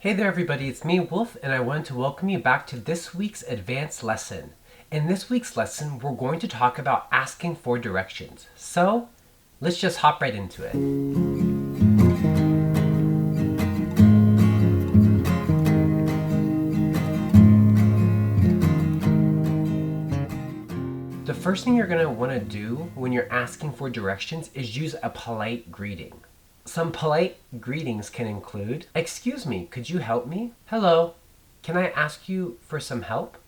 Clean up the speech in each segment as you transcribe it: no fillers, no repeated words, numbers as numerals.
Hey there everybody, it's me Wolfe, and I wanted to welcome you back to this week's advanced lesson. In this week's lesson, we're going to talk about asking for directions. So, let's just hop right into it. The first thing you're going to want to do when you're asking for directions is use a polite greeting. Some polite greetings can include, "Excuse me, could you help me?" "Hello, can I ask you for some help?"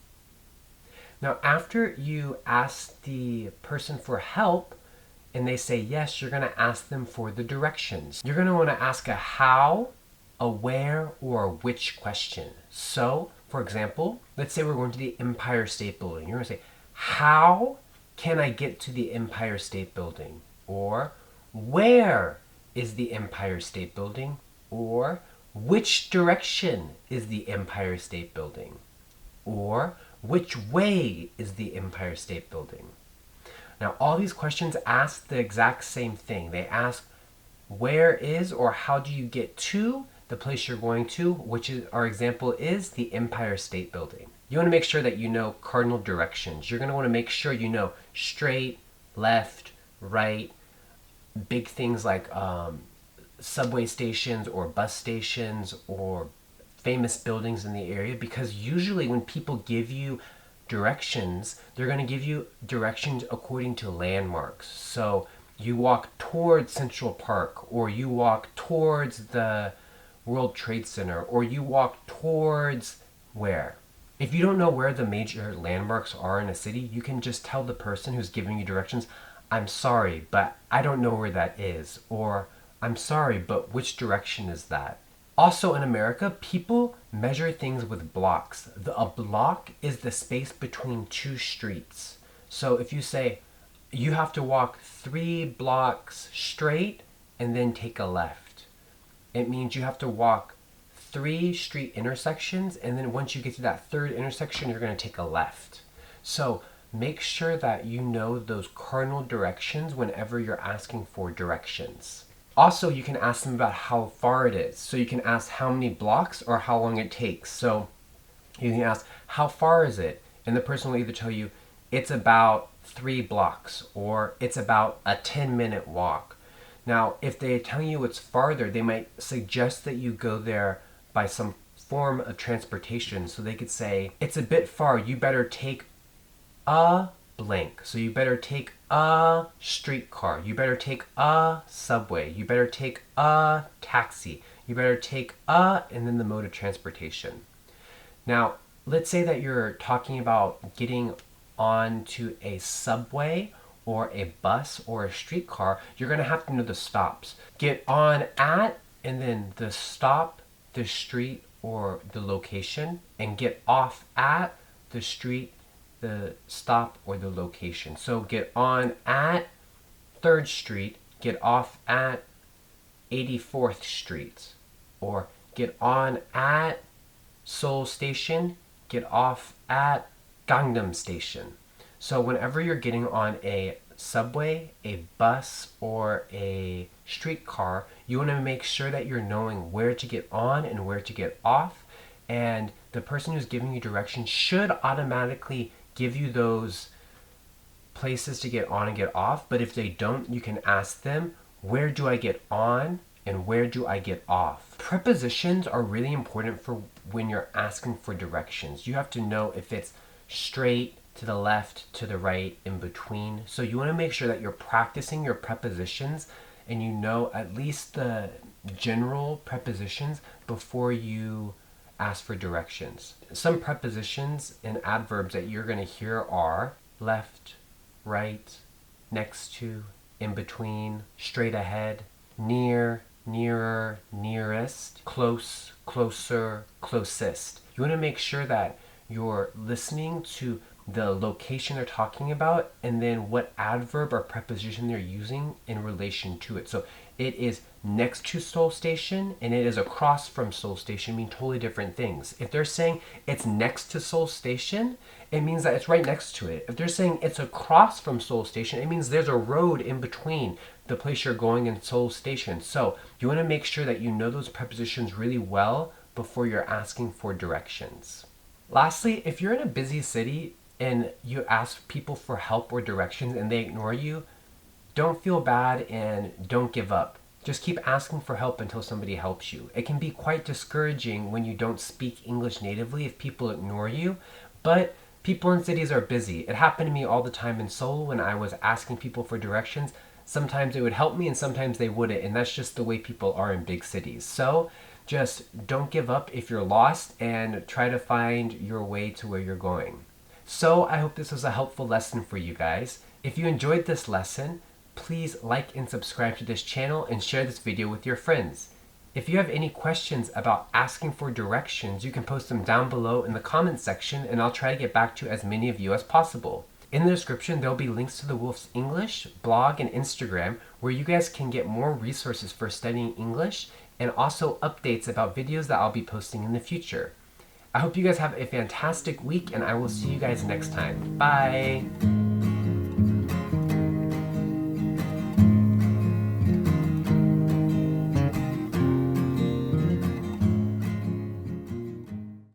Now, after you ask the person for help and they say yes, you're going to ask them for the directions. You're going to want to ask a how, a where, or a which question. So, for example, let's say we're going to the Empire State Building. You're going to say, "How can I get to the Empire State Building?" Or, "Where is the Empire State Building?" Or, "Which direction is the Empire State Building?" Or, "Which way is the Empire State Building?" Now, all these questions ask the exact same thing. They ask, where is or how do you get to the place you're going to, which is, our example is the Empire State Building. You want to make sure that you know cardinal directions. You're going to want to make sure you know straight, left, right, big things like subway stations or bus stations or famous buildings in the area, because usually when people give you directions, they're going to give you directions according to landmarks. So you walk towards Central Park, or you walk towards the World Trade Center, or you walk towards where? If you don't know where the major landmarks are in a city, you can just tell the person who's giving you directions, "I'm sorry, but I don't know where that is," or "I'm sorry, but which direction is that?" Also in America, people measure things with blocks. A block is the space between two streets. So if you say you have to walk 3 blocks straight and then take a left, it means you have to walk 3 street intersections, and then once you get to that third intersection, you're going to take a left. So make sure that you know those cardinal directions whenever you're asking for directions. Also, you can ask them about how far it is. So you can ask how many blocks or how long it takes. So you can ask, "How far is it?" And the person will either tell you, "It's about 3 blocks," or "It's about a 10-minute walk." Now, if they tell you it's farther, they might suggest that you go there by some form of transportation. So they could say, "It's a bit far, you better take a blank." So you better take a streetcar, you better take a subway, you better take a taxi, you better take a, and then the mode of transportation. Now, let's say that you're talking about getting onto a subway or a bus or a streetcar. You're going to have to know the stops. Get on at, and then the stop, the street, or the location, and get off at the street, the stop, or the location. So get on at 3rd Street, get off at 84th Street, or get on at Seoul Station, get off at Gangnam Station. So whenever you're getting on a subway, a bus, or a streetcar, you want to make sure that you're knowing where to get on and where to get off, and the person who's giving you directions should automatically give you those places to get on and get off. But if they don't, you can ask them, "Where do I get on and where do I get off?" Prepositions are really important for when you're asking for directions. You have to know if it's straight, to the left, to the right, in between. So you want to make sure that you're practicing your prepositions and you know at least the general prepositions before you ask for directions. Some prepositions and adverbs that you're going to hear are left, right, next to, in between, straight ahead, near, nearer, nearest, close, closer, closest. You want to make sure that you're listening to the location they're talking about and then what adverb or preposition they're using in relation to it. So it is next to Seoul Station and it is across from Seoul Station mean totally different things. If they're saying it's next to Seoul Station, it means that it's right next to it. If they're saying it's across from Seoul Station, it means there's a road in between the place you're going and Seoul Station. So you want to make sure that you know those prepositions really well before you're asking for directions. Lastly, if you're in a busy city and you ask people for help or directions and they ignore you, don't feel bad and don't give up. Just keep asking for help until somebody helps you. It can be quite discouraging when you don't speak English natively if people ignore you, but people in cities are busy. It happened to me all the time in Seoul when I was asking people for directions. Sometimes it would help me and sometimes they wouldn't, and that's just the way people are in big cities. So just don't give up if you're lost and try to find your way to where you're going. So I hope this was a helpful lesson for you guys. If you enjoyed this lesson, please like and subscribe to this channel and share this video with your friends. If you have any questions about asking for directions, you can post them down below in the comments section and I'll try to get back to as many of you as possible. In the description, there'll be links to the Wolfe's English, blog, and Instagram where you guys can get more resources for studying English and also updates about videos that I'll be posting in the future. I hope you guys have a fantastic week and I will see you guys next time. Bye!